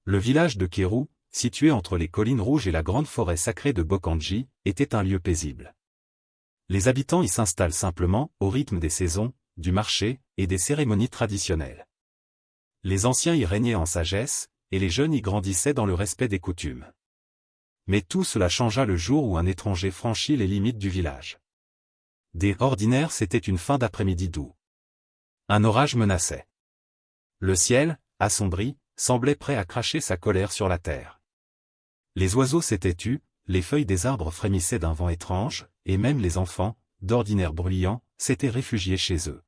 Le village de Kéru, situé entre les collines rouges et la grande forêt sacrée de Bokanji, était un lieu paisible. Les habitants y s'installent simplement, au rythme des saisons, du marché, et des cérémonies traditionnelles. Les anciens y régnaient en sagesse, et les jeunes y grandissaient dans le respect des coutumes. Mais tout cela changea le jour où un étranger franchit les limites du village. Dès ordinaire, c'était une fin d'après-midi doux. Un orage menaçait. Le ciel, assombri, semblait prêt à cracher sa colère sur la terre. Les oiseaux s'étaient tus, les feuilles des arbres frémissaient d'un vent étrange, et même les enfants, d'ordinaire bruyants, s'étaient réfugiés chez eux.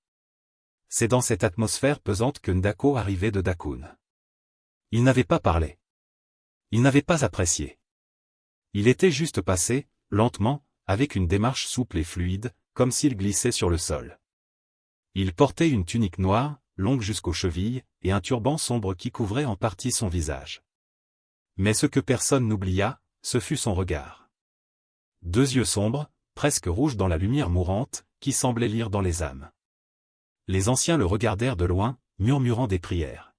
C'est dans cette atmosphère pesante que Ndako arrivait de Dakun. Il n'avait pas parlé. Il n'avait pas apprécié. Il était juste passé, lentement, avec une démarche souple et fluide, comme s'il glissait sur le sol. Il portait une tunique noire, longue jusqu'aux chevilles, et un turban sombre qui couvrait en partie son visage. Mais ce que personne n'oublia, ce fut son regard. Deux yeux sombres, presque rouges dans la lumière mourante, qui semblaient lire dans les âmes. Les anciens le regardèrent de loin, murmurant des prières.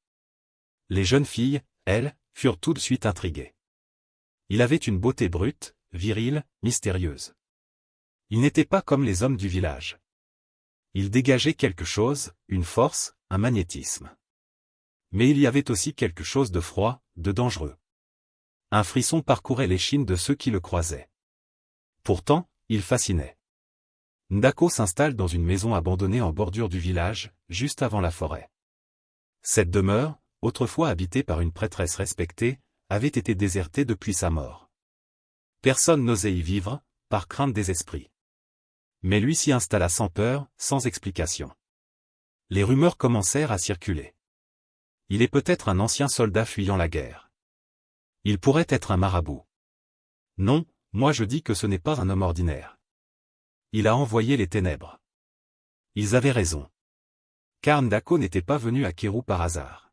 Les jeunes filles, elles, furent tout de suite intriguées. Il avait une beauté brute, virile, mystérieuse. Il n'était pas comme les hommes du village. Il dégageait quelque chose, une force, un magnétisme. Mais il y avait aussi quelque chose de froid, de dangereux. Un frisson parcourait l'échine de ceux qui le croisaient. Pourtant, il fascinait. Ndako s'installe dans une maison abandonnée en bordure du village, juste avant la forêt. Cette demeure, autrefois habitée par une prêtresse respectée, avait été désertée depuis sa mort. Personne n'osait y vivre, par crainte des esprits. Mais lui s'y installa sans peur, sans explication. Les rumeurs commencèrent à circuler. Il est peut-être un ancien soldat fuyant la guerre. Il pourrait être un marabout. Non, moi je dis que ce n'est pas un homme ordinaire. Il a envoyé les ténèbres. Ils avaient raison. Car Ndako n'était pas venu à Kéru par hasard.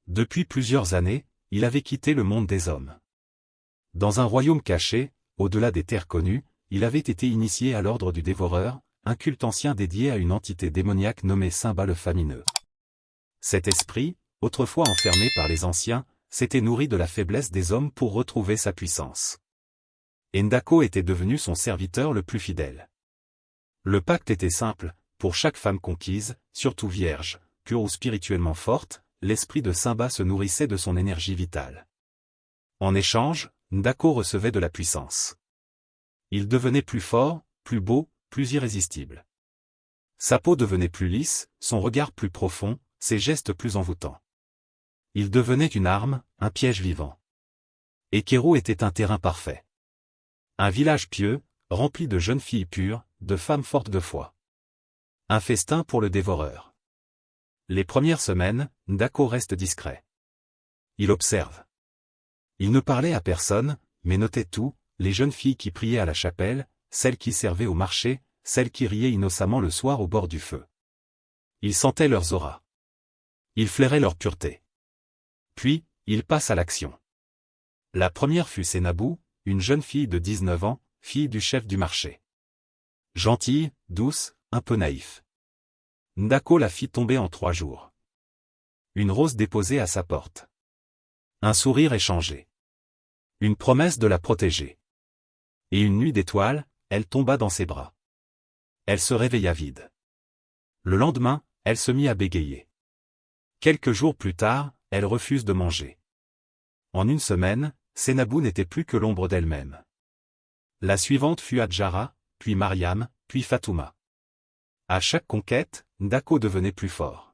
Depuis plusieurs années, il avait quitté le monde des hommes. Dans un royaume caché, au-delà des terres connues, il avait été initié à l'ordre du Dévoreur, un culte ancien dédié à une entité démoniaque nommée Simba le Famineux. Cet esprit, autrefois enfermé par les anciens, s'était nourri de la faiblesse des hommes pour retrouver sa puissance. Et Ndako était devenu son serviteur le plus fidèle. Le pacte était simple, pour chaque femme conquise, surtout vierge, pure ou spirituellement forte, l'esprit de Simba se nourrissait de son énergie vitale. En échange, Ndako recevait de la puissance. Il devenait plus fort, plus beau, plus irrésistible. Sa peau devenait plus lisse, son regard plus profond, ses gestes plus envoûtants. Il devenait une arme, un piège vivant. Et Kéru était un terrain parfait. Un village pieux, rempli de jeunes filles pures, de femmes fortes de foi. Un festin pour le dévoreur. Les premières semaines, Ndako reste discret. Il observe. Il ne parlait à personne, mais notait tout, les jeunes filles qui priaient à la chapelle, celles qui servaient au marché, celles qui riaient innocemment le soir au bord du feu. Il sentait leurs auras. Il flairait leur pureté. Puis, il passe à l'action. La première fut Senabu, une jeune fille de 19 ans, fille du chef du marché. Gentille, douce, un peu naïf. Ndako la fit tomber en 3 jours. Une rose déposée à sa porte. Un sourire échangé. Une promesse de la protéger. Et une nuit d'étoiles, elle tomba dans ses bras. Elle se réveilla vide. Le lendemain, elle se mit à bégayer. Quelques jours plus tard, elle refuse de manger. En une semaine, Senabu n'était plus que l'ombre d'elle-même. La suivante fut Adjara, puis Mariam, puis Fatouma. À chaque conquête, Ndako devenait plus fort.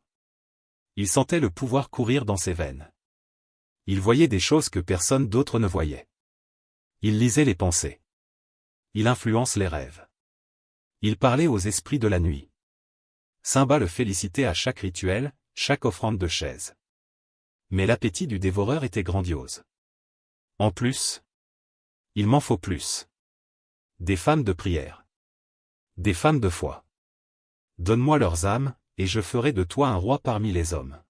Il sentait le pouvoir courir dans ses veines. Il voyait des choses que personne d'autre ne voyait. Il lisait les pensées. Il influence les rêves. Il parlait aux esprits de la nuit. Simba le félicitait à chaque rituel, chaque offrande de chaise. Mais l'appétit du dévoreur était grandiose. En plus, il m'en faut plus. Des femmes de prière. Des femmes de foi. Donne-moi leurs âmes, et je ferai de toi un roi parmi les hommes.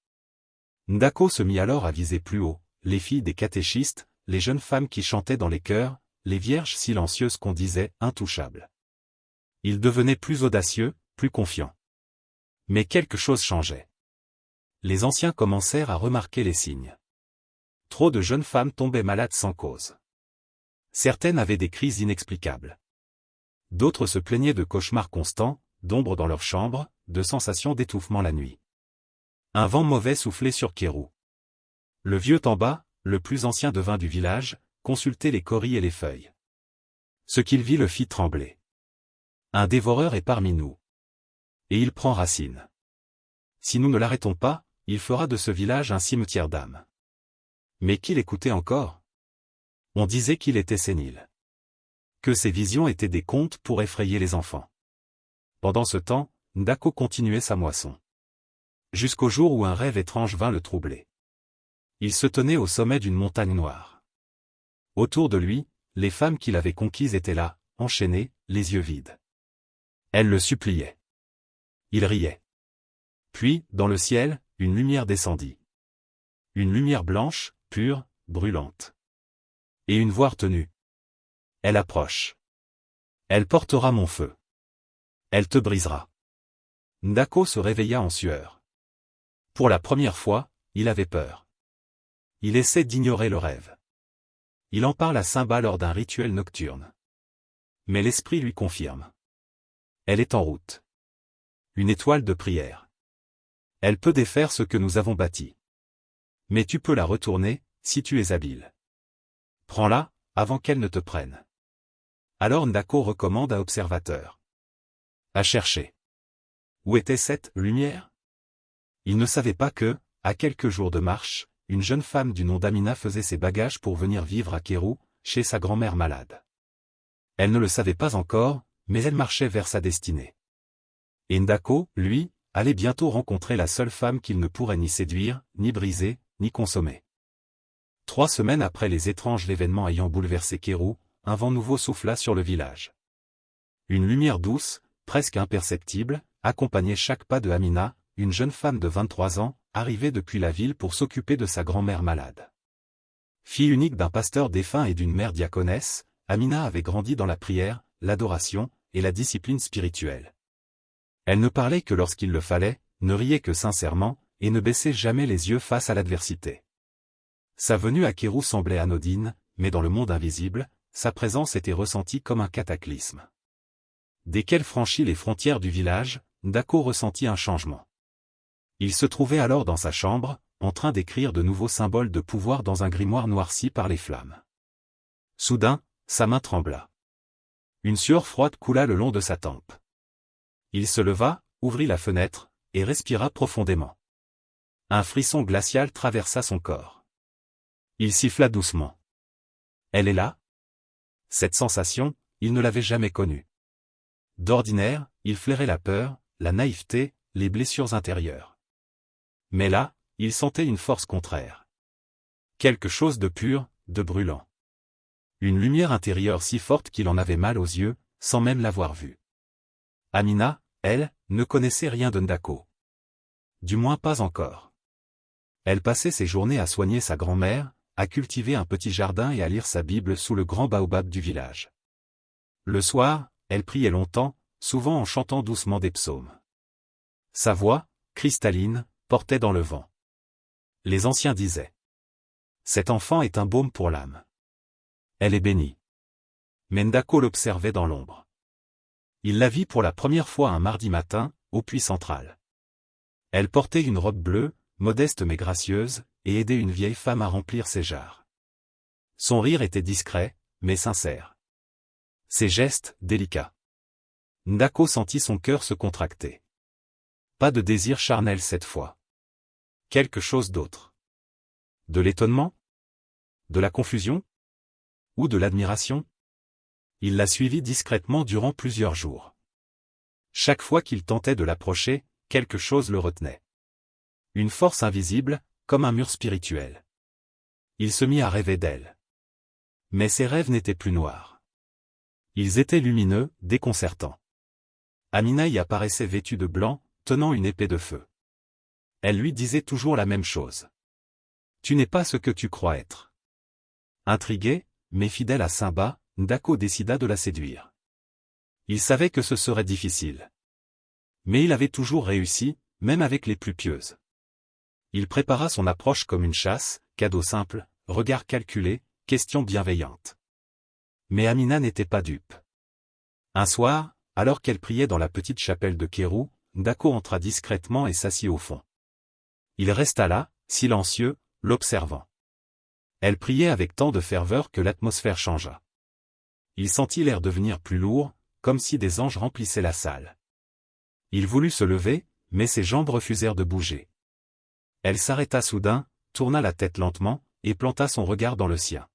Ndako se mit alors à viser plus haut, les filles des catéchistes, les jeunes femmes qui chantaient dans les chœurs, les vierges silencieuses qu'on disait intouchables. Il devenait plus audacieux, plus confiant. Mais quelque chose changeait. Les anciens commencèrent à remarquer les signes. Trop de jeunes femmes tombaient malades sans cause. Certaines avaient des crises inexplicables. D'autres se plaignaient de cauchemars constants, d'ombres dans leur chambre, de sensations d'étouffement la nuit. Un vent mauvais soufflait sur Kérou. Le vieux Tamba, le plus ancien devin du village, consultait les cauris et les feuilles. Ce qu'il vit le fit trembler. Un dévoreur est parmi nous. Et il prend racine. Si nous ne l'arrêtons pas, il fera de ce village un cimetière d'âmes. Mais qui l'écoutait encore? On disait qu'il était sénile. Que ses visions étaient des contes pour effrayer les enfants. Pendant ce temps, Ndako continuait sa moisson. Jusqu'au jour où un rêve étrange vint le troubler. Il se tenait au sommet d'une montagne noire. Autour de lui, les femmes qu'il avait conquises étaient là, enchaînées, les yeux vides. Elles le suppliaient. Il riait. Puis, dans le ciel, une lumière descendit. Une lumière blanche, pure, brûlante. Et une voix retenue. Elle approche. Elle portera mon feu. Elle te brisera. Ndako se réveilla en sueur. Pour la première fois, il avait peur. Il essaie d'ignorer le rêve. Il en parle à Simba lors d'un rituel nocturne. Mais l'esprit lui confirme. Elle est en route. Une étoile de prière. Elle peut défaire ce que nous avons bâti. Mais tu peux la retourner, si tu es habile. Prends-la, avant qu'elle ne te prenne. Alors Ndako recommande à Observateur. À chercher. Où était cette lumière? Il ne savait pas que, à quelques jours de marche, une jeune femme du nom d'Amina faisait ses bagages pour venir vivre à Kérou, chez sa grand-mère malade. Elle ne le savait pas encore, mais elle marchait vers sa destinée. Et Ndako, lui, allait bientôt rencontrer la seule femme qu'il ne pourrait ni séduire, ni briser, ni consommer. 3 semaines après les étranges événements ayant bouleversé Kérou, un vent nouveau souffla sur le village. Une lumière douce, presque imperceptible, accompagnait chaque pas de Amina, une jeune femme de 23 ans, arrivée depuis la ville pour s'occuper de sa grand-mère malade. Fille unique d'un pasteur défunt et d'une mère diaconesse, Amina avait grandi dans la prière, l'adoration, et la discipline spirituelle. Elle ne parlait que lorsqu'il le fallait, ne riait que sincèrement, et ne baissait jamais les yeux face à l'adversité. Sa venue à Kérou semblait anodine, mais dans le monde invisible, sa présence était ressentie comme un cataclysme. Dès qu'elle franchit les frontières du village, Ndako ressentit un changement. Il se trouvait alors dans sa chambre, en train d'écrire de nouveaux symboles de pouvoir dans un grimoire noirci par les flammes. Soudain, sa main trembla. Une sueur froide coula le long de sa tempe. Il se leva, ouvrit la fenêtre, et respira profondément. Un frisson glacial traversa son corps. Il siffla doucement. Elle est là? Cette sensation, il ne l'avait jamais connue. D'ordinaire, il flairait la peur, la naïveté, les blessures intérieures. Mais là, il sentait une force contraire. Quelque chose de pur, de brûlant. Une lumière intérieure si forte qu'il en avait mal aux yeux, sans même l'avoir vue. Amina, elle, ne connaissait rien de Ndako. Du moins pas encore. Elle passait ses journées à soigner sa grand-mère, à cultiver un petit jardin et à lire sa Bible sous le grand baobab du village. Le soir, elle priait longtemps, souvent en chantant doucement des psaumes. Sa voix, cristalline, portait dans le vent. Les anciens disaient: cet enfant est un baume pour l'âme. Elle est bénie. Mais Ndako l'observait dans l'ombre. Il la vit pour la première fois un mardi matin, au puits central. Elle portait une robe bleue, modeste mais gracieuse, et aidait une vieille femme à remplir ses jarres. Son rire était discret, mais sincère. Ses gestes, délicats. Ndako sentit son cœur se contracter. Pas de désir charnel cette fois. Quelque chose d'autre. De l'étonnement? De la confusion? Ou de l'admiration? Il la suivit discrètement durant plusieurs jours. Chaque fois qu'il tentait de l'approcher, quelque chose le retenait. Une force invisible, comme un mur spirituel. Il se mit à rêver d'elle. Mais ses rêves n'étaient plus noirs. Ils étaient lumineux, déconcertants. Amina y apparaissait vêtue de blanc, tenant une épée de feu. Elle lui disait toujours la même chose. Tu n'es pas ce que tu crois être. Intrigué, mais fidèle à Simba, Ndako décida de la séduire. Il savait que ce serait difficile. Mais il avait toujours réussi, même avec les plus pieuses. Il prépara son approche comme une chasse, cadeau simple, regard calculé, question bienveillante. Mais Amina n'était pas dupe. Un soir, alors qu'elle priait dans la petite chapelle de Kérou, Ndako entra discrètement et s'assit au fond. Il resta là, silencieux, l'observant. Elle priait avec tant de ferveur que l'atmosphère changea. Il sentit l'air devenir plus lourd, comme si des anges remplissaient la salle. Il voulut se lever, mais ses jambes refusèrent de bouger. Elle s'arrêta soudain, tourna la tête lentement, et planta son regard dans le sien.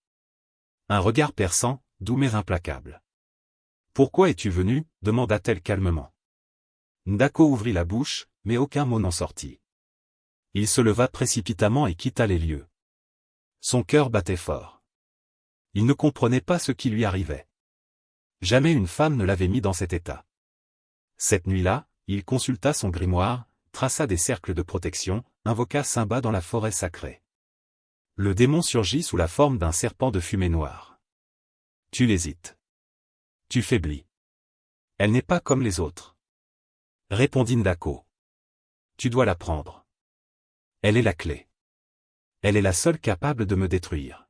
Un regard perçant, doux mais implacable. « Pourquoi es-tu venu » demanda-t-elle calmement. Ndako ouvrit la bouche, mais aucun mot n'en sortit. Il se leva précipitamment et quitta les lieux. Son cœur battait fort. Il ne comprenait pas ce qui lui arrivait. Jamais une femme ne l'avait mis dans cet état. Cette nuit-là, il consulta son grimoire, traça des cercles de protection, invoqua Simba dans la forêt sacrée. Le démon surgit sous la forme d'un serpent de fumée noire. Tu l'hésites. Tu faiblis. Elle n'est pas comme les autres. Répondit Ndako. Tu dois la prendre. Elle est la clé. Elle est la seule capable de me détruire.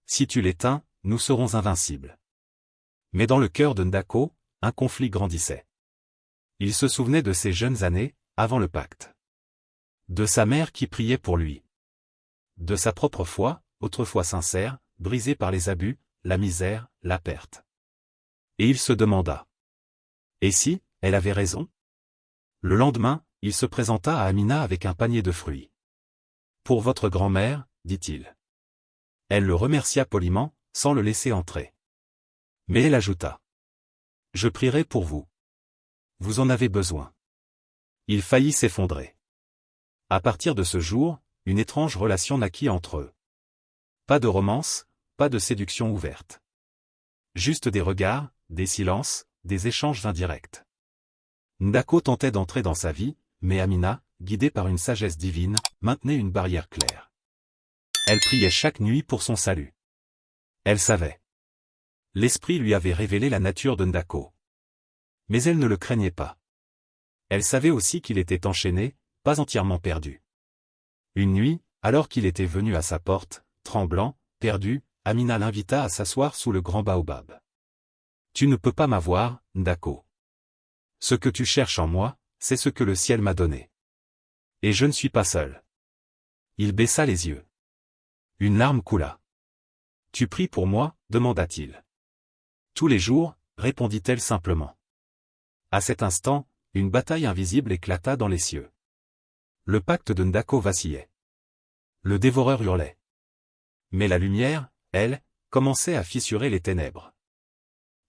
Si tu l'éteins, nous serons invincibles. Mais dans le cœur de Ndako, un conflit grandissait. Il se souvenait de ses jeunes années, avant le pacte. De sa mère qui priait pour lui. De sa propre foi, autrefois sincère, brisée par les abus, la misère, la perte. Et il se demanda. Et si, elle avait raison? Le lendemain, il se présenta à Amina avec un panier de fruits. Pour votre grand-mère, dit-il. Elle le remercia poliment, sans le laisser entrer. Mais elle ajouta. Je prierai pour vous. Vous en avez besoin. Il faillit s'effondrer. À partir de ce jour, une étrange relation naquit entre eux. Pas de romance, pas de séduction ouverte. Juste des regards, des silences, des échanges indirects. Ndako tentait d'entrer dans sa vie, mais Amina, guidée par une sagesse divine, maintenait une barrière claire. Elle priait chaque nuit pour son salut. Elle savait. L'esprit lui avait révélé la nature de Ndako. Mais elle ne le craignait pas. Elle savait aussi qu'il était enchaîné, pas entièrement perdu. Une nuit, alors qu'il était venu à sa porte, tremblant, perdu, Amina l'invita à s'asseoir sous le grand baobab. « Tu ne peux pas m'avoir, Ndako. Ce que tu cherches en moi, c'est ce que le ciel m'a donné. Et je ne suis pas seul. » Il baissa les yeux. Une larme coula. « Tu pries pour moi » demanda-t-il. « Tous les jours » répondit-elle simplement. À cet instant, une bataille invisible éclata dans les cieux. Le pacte de Ndako vacillait. Le dévoreur hurlait. Mais la lumière, elle, commençait à fissurer les ténèbres.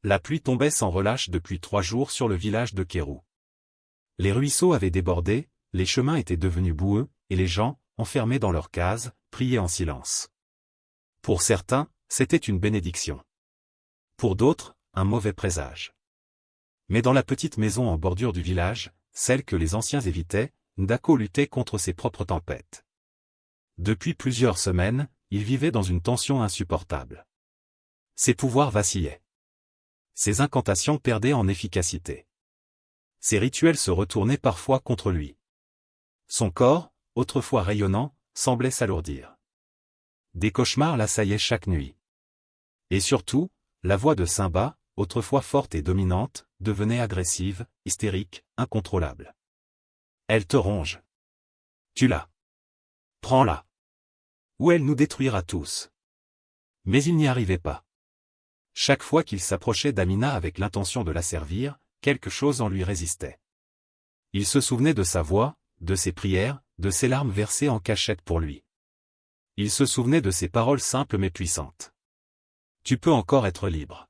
La pluie tombait sans relâche depuis 3 jours sur le village de Kérou. Les ruisseaux avaient débordé, les chemins étaient devenus boueux, et les gens, enfermés dans leurs cases, priaient en silence. Pour certains, c'était une bénédiction. Pour d'autres, un mauvais présage. Mais dans la petite maison en bordure du village, celle que les anciens évitaient, Ndako luttait contre ses propres tempêtes. Depuis plusieurs semaines, il vivait dans une tension insupportable. Ses pouvoirs vacillaient. Ses incantations perdaient en efficacité. Ses rituels se retournaient parfois contre lui. Son corps, autrefois rayonnant, semblait s'alourdir. Des cauchemars l'assaillaient chaque nuit. Et surtout, la voix de Simba, autrefois forte et dominante, devenait agressive, hystérique, incontrôlable. Elle te ronge. Tu l'as. Prends-la. Ou elle nous détruira tous. Mais il n'y arrivait pas. Chaque fois qu'il s'approchait d'Amina avec l'intention de la servir, quelque chose en lui résistait. Il se souvenait de sa voix, de ses prières, de ses larmes versées en cachette pour lui. Il se souvenait de ses paroles simples mais puissantes. Tu peux encore être libre.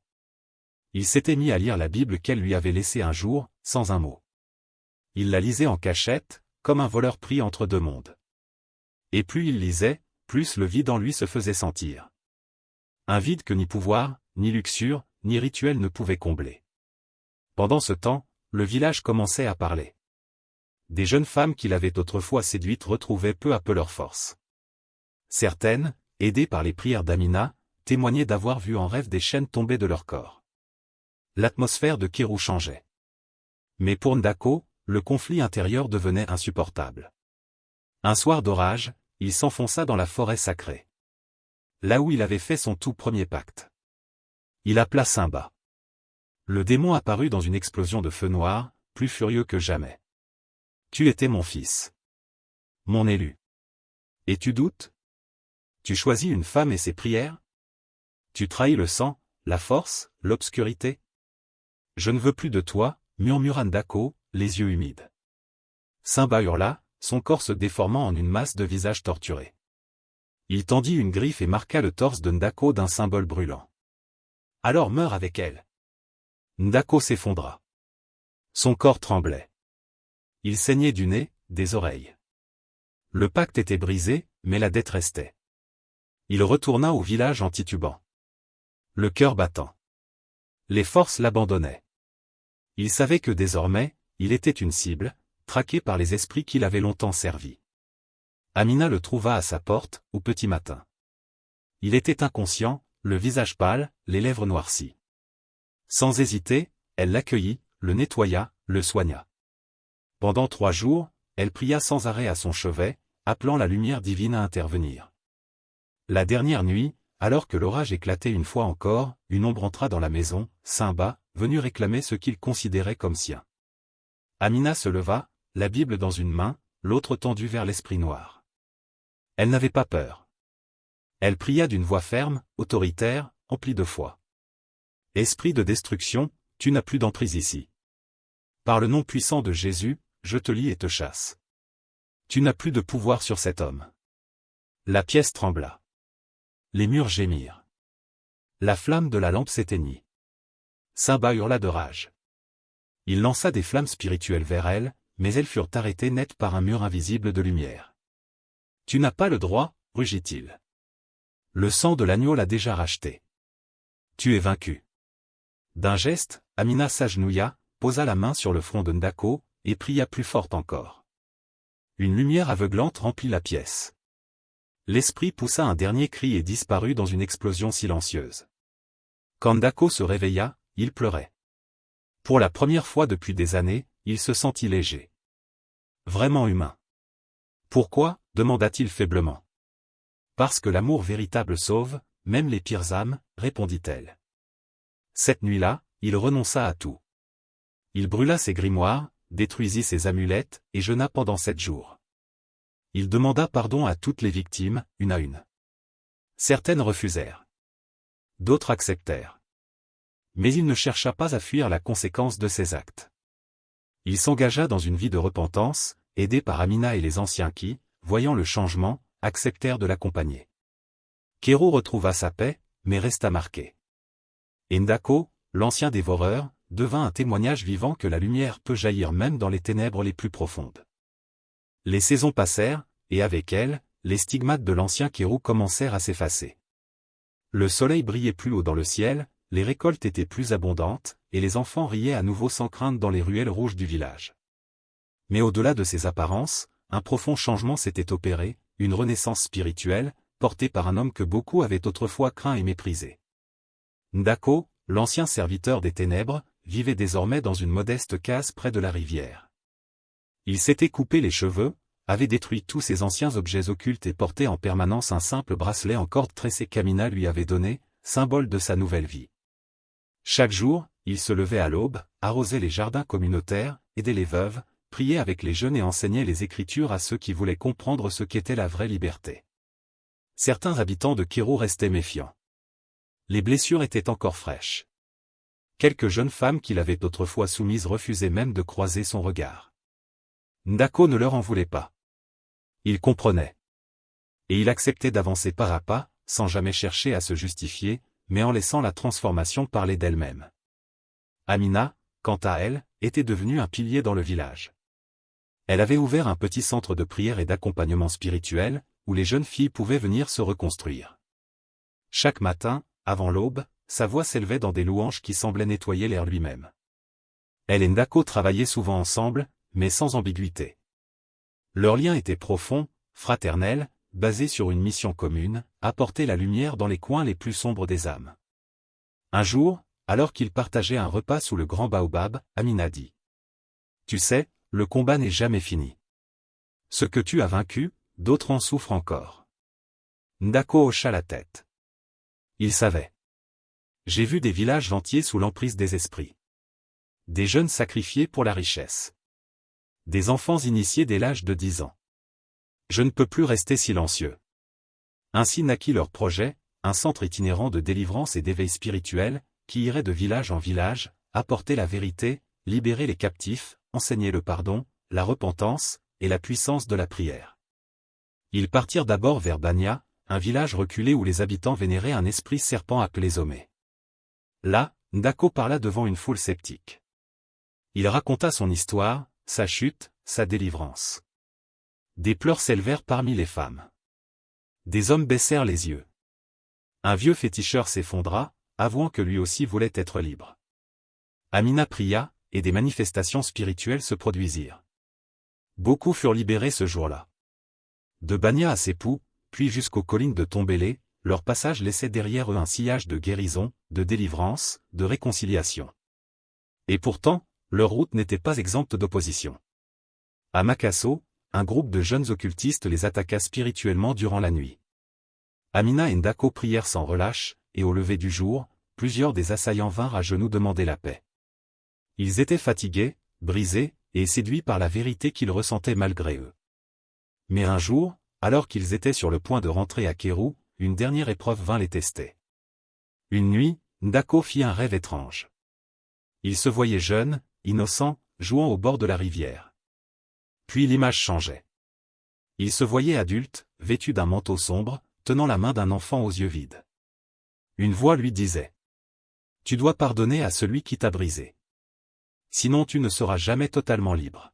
Il s'était mis à lire la Bible qu'elle lui avait laissée un jour, sans un mot. Il la lisait en cachette, comme un voleur pris entre 2 mondes. Et plus il lisait, plus le vide en lui se faisait sentir. Un vide que ni pouvoir, ni luxure, ni rituel ne pouvaient combler. Pendant ce temps, le village commençait à parler. Des jeunes femmes qu'il avait autrefois séduites retrouvaient peu à peu leur force. Certaines, aidées par les prières d'Amina, témoignaient d'avoir vu en rêve des chaînes tomber de leur corps. L'atmosphère de Kérou changeait. Mais pour Ndako, le conflit intérieur devenait insupportable. Un soir d'orage, il s'enfonça dans la forêt sacrée. là où il avait fait son tout premier pacte. Il appela Simba. Le démon apparut dans une explosion de feu noir, plus furieux que jamais. Tu étais mon fils. Mon élu. Et tu doutes? Tu choisis une femme et ses prières? Tu trahis le sang, la force, l'obscurité? Je ne veux plus de toi, murmura Ndako, les yeux humides. Simba hurla, son corps se déformant en une masse de visage torturé. Il tendit une griffe et marqua le torse de Ndako d'un symbole brûlant. Alors meurs avec elle. Ndako s'effondra. Son corps tremblait. Il saignait du nez, des oreilles. Le pacte était brisé, mais la dette restait. Il retourna au village en titubant. Le cœur battant. Les forces l'abandonnaient. Il savait que désormais, il était une cible, traqué par les esprits qui l'avaient longtemps servi. Amina le trouva à sa porte, au petit matin. Il était inconscient, le visage pâle, les lèvres noircies. Sans hésiter, elle l'accueillit, le nettoya, le soigna. Pendant 3 jours, elle pria sans arrêt à son chevet, appelant la lumière divine à intervenir. La dernière nuit, alors que l'orage éclatait une fois encore, une ombre entra dans la maison, Simba, venu réclamer ce qu'il considérait comme sien. Amina se leva, la Bible dans une main, l'autre tendue vers l'esprit noir. Elle n'avait pas peur. Elle pria d'une voix ferme, autoritaire, emplie de foi. Esprit de destruction, tu n'as plus d'emprise ici. Par le nom puissant de Jésus, je te lie et te chasse. Tu n'as plus de pouvoir sur cet homme. La pièce trembla. Les murs gémirent. La flamme de la lampe s'éteignit. Simba hurla de rage. Il lança des flammes spirituelles vers elle, mais elles furent arrêtées net par un mur invisible de lumière. Tu n'as pas le droit, rugit-il. Le sang de l'agneau l'a déjà racheté. Tu es vaincu. D'un geste, Amina s'agenouilla, posa la main sur le front de Ndako, et pria plus forte encore. Une lumière aveuglante remplit la pièce. L'esprit poussa un dernier cri et disparut dans une explosion silencieuse. Quand Ndako se réveilla, il pleurait. Pour la première fois depuis des années, il se sentit léger. Vraiment humain. Pourquoi, demanda-t-il faiblement. Parce que l'amour véritable sauve, même les pires âmes, répondit-elle. Cette nuit-là, il renonça à tout. Il brûla ses grimoires, détruisit ses amulettes, et jeûna pendant 7 jours. Il demanda pardon à toutes les victimes, une à une. Certaines refusèrent. D'autres acceptèrent. Mais il ne chercha pas à fuir la conséquence de ses actes. Il s'engagea dans une vie de repentance, aidé par Amina et les anciens qui, voyant le changement, acceptèrent de l'accompagner. Kéro retrouva sa paix, mais resta marqué. Et Ndako, l'ancien dévoreur, devint un témoignage vivant que la lumière peut jaillir même dans les ténèbres les plus profondes. Les saisons passèrent, et avec elles, les stigmates de l'ancien Kéro commencèrent à s'effacer. Le soleil brillait plus haut dans le ciel, les récoltes étaient plus abondantes, et les enfants riaient à nouveau sans crainte dans les ruelles rouges du village. Mais au-delà de ces apparences, un profond changement s'était opéré, une renaissance spirituelle, portée par un homme que beaucoup avaient autrefois craint et méprisé. Ndako, l'ancien serviteur des ténèbres, vivait désormais dans une modeste case près de la rivière. Il s'était coupé les cheveux, avait détruit tous ses anciens objets occultes et portait en permanence un simple bracelet en corde tressée qu'Amina lui avait donné, symbole de sa nouvelle vie. Chaque jour, il se levait à l'aube, arrosait les jardins communautaires, aidait les veuves, priait avec les jeunes et enseignait les Écritures à ceux qui voulaient comprendre ce qu'était la vraie liberté. Certains habitants de Kéro restaient méfiants. Les blessures étaient encore fraîches. Quelques jeunes femmes qu'il avait autrefois soumises refusaient même de croiser son regard. Ndako ne leur en voulait pas. Il comprenait. Et il acceptait d'avancer pas à pas, sans jamais chercher à se justifier, mais en laissant la transformation parler d'elle-même. Amina, quant à elle, était devenue un pilier dans le village. Elle avait ouvert un petit centre de prière et d'accompagnement spirituel, où les jeunes filles pouvaient venir se reconstruire. Chaque matin, avant l'aube, sa voix s'élevait dans des louanges qui semblaient nettoyer l'air lui-même. Elle et Ndako travaillaient souvent ensemble, mais sans ambiguïté. Leur lien était profond, fraternel, basé sur une mission commune, apporter la lumière dans les coins les plus sombres des âmes. Un jour, alors qu'ils partageaient un repas sous le grand baobab, Amina dit : « Tu sais, le combat n'est jamais fini. Ce que tu as vaincu, d'autres en souffrent encore. » Ndako hocha la tête. Il savait. J'ai vu des villages entiers sous l'emprise des esprits. Des jeunes sacrifiés pour la richesse. Des enfants initiés dès l'âge de 10 ans. Je ne peux plus rester silencieux. Ainsi naquit leur projet, un centre itinérant de délivrance et d'éveil spirituel, qui irait de village en village, apporter la vérité, libérer les captifs, enseigner le pardon, la repentance, et la puissance de la prière. Ils partirent d'abord vers Bania, un village reculé où les habitants vénéraient un esprit serpent appelé Zomé. Là, Ndako parla devant une foule sceptique. Il raconta son histoire, sa chute, sa délivrance. Des pleurs s'élevèrent parmi les femmes. Des hommes baissèrent les yeux. Un vieux féticheur s'effondra, avouant que lui aussi voulait être libre. Amina pria, et des manifestations spirituelles se produisirent. Beaucoup furent libérés ce jour-là. De Bania à Sepou, puis jusqu'aux collines de Tombélé, leur passage laissait derrière eux un sillage de guérison, de délivrance, de réconciliation. Et pourtant, leur route n'était pas exempte d'opposition. À Makasso, un groupe de jeunes occultistes les attaqua spirituellement durant la nuit. Amina et Ndako prièrent sans relâche, et au lever du jour, plusieurs des assaillants vinrent à genoux demander la paix. Ils étaient fatigués, brisés, et séduits par la vérité qu'ils ressentaient malgré eux. Mais un jour, alors qu'ils étaient sur le point de rentrer à Kérou, une dernière épreuve vint les tester. Une nuit, Ndako fit un rêve étrange. Il se voyait jeune, innocent, jouant au bord de la rivière. Puis l'image changeait. Il se voyait adulte, vêtu d'un manteau sombre, tenant la main d'un enfant aux yeux vides. Une voix lui disait : « Tu dois pardonner à celui qui t'a brisé. Sinon tu ne seras jamais totalement libre. »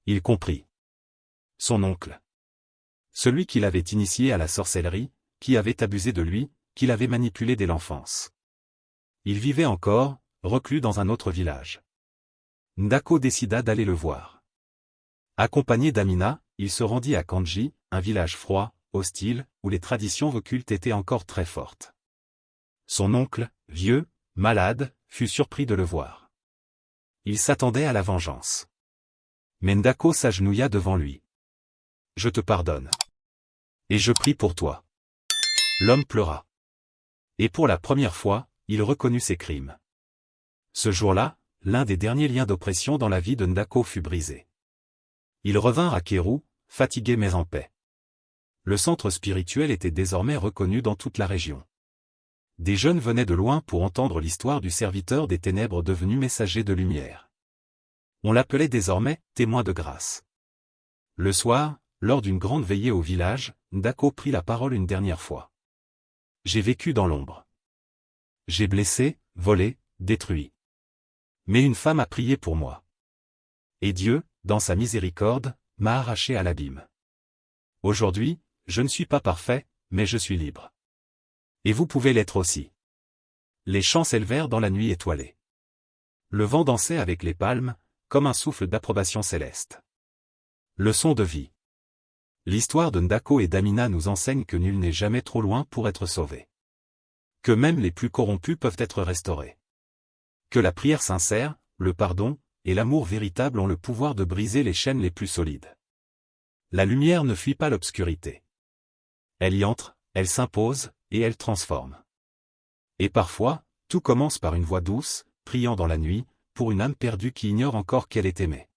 Il comprit. Son oncle. Celui qui l'avait initié à la sorcellerie, qui avait abusé de lui, qui l'avait manipulé dès l'enfance. Il vivait encore, reclus dans un autre village. Ndako décida d'aller le voir. Accompagné d'Amina, il se rendit à Kandji, un village froid, hostile, où les traditions occultes étaient encore très fortes. Son oncle, vieux, malade, fut surpris de le voir. Il s'attendait à la vengeance. Mais Ndako s'agenouilla devant lui. « Je te pardonne. Et je prie pour toi. » L'homme pleura. Et pour la première fois, il reconnut ses crimes. Ce jour-là, l'un des derniers liens d'oppression dans la vie de Ndako fut brisé. Ils revinrent à Kérou, fatigués mais en paix. Le centre spirituel était désormais reconnu dans toute la région. Des jeunes venaient de loin pour entendre l'histoire du serviteur des ténèbres devenu messager de lumière. On l'appelait désormais « témoin de grâce ». Le soir, lors d'une grande veillée au village, Ndako prit la parole une dernière fois. « J'ai vécu dans l'ombre. J'ai blessé, volé, détruit. Mais une femme a prié pour moi. Et Dieu, dans sa miséricorde, m'a arraché à l'abîme. Aujourd'hui, je ne suis pas parfait, mais je suis libre. Et vous pouvez l'être aussi. » Les chants s'élevèrent dans la nuit étoilée. Le vent dansait avec les palmes, comme un souffle d'approbation céleste. Leçon de vie. L'histoire de Ndako et d'Amina nous enseigne que nul n'est jamais trop loin pour être sauvé. Que même les plus corrompus peuvent être restaurés. Que la prière sincère, le pardon, et l'amour véritable ont le pouvoir de briser les chaînes les plus solides. La lumière ne fuit pas l'obscurité. Elle y entre, elle s'impose, et elle transforme. Et parfois, tout commence par une voix douce, priant dans la nuit, pour une âme perdue qui ignore encore qu'elle est aimée.